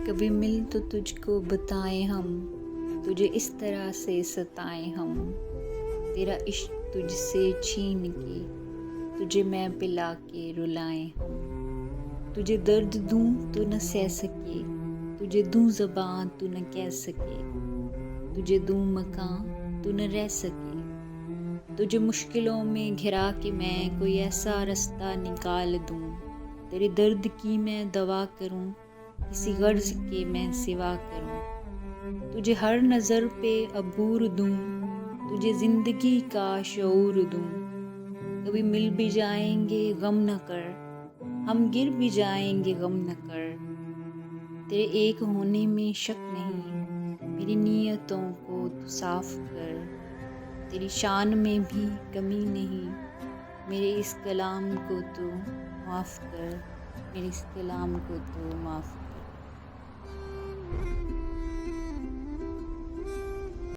کبھی مل تو تجھ کو بتائیں ہم، تجھے اس طرح سے ستائیں ہم، تیرا عشق تجھ سے چھین کے تجھے میں پلا کے رلائیں ہم، تجھے درد دوں تو نہ سہ سکے، تجھے دوں زباں تو نہ کہہ سکے، تجھے دوں مکان تو نہ رہ سکے، تجھے مشکلوں میں گھرا کے میں کوئی ایسا رستہ نکال دوں، تیرے درد کی میں دوا کروں، کسی غرض کے میں سوا کروں، تجھے ہر نظر پہ عبور دوں، تجھے زندگی کا شعور دوں، کبھی مل بھی جائیں گے غم نہ کر، ہم گر بھی جائیں گے غم نہ کر، تیرے ایک ہونے میں شک نہیں، میری نیتوں کو تو صاف کر، تیری شان میں بھی کمی نہیں، میرے اس کلام کو تو معاف کر، میرے اس کلام کو تو معاف کر۔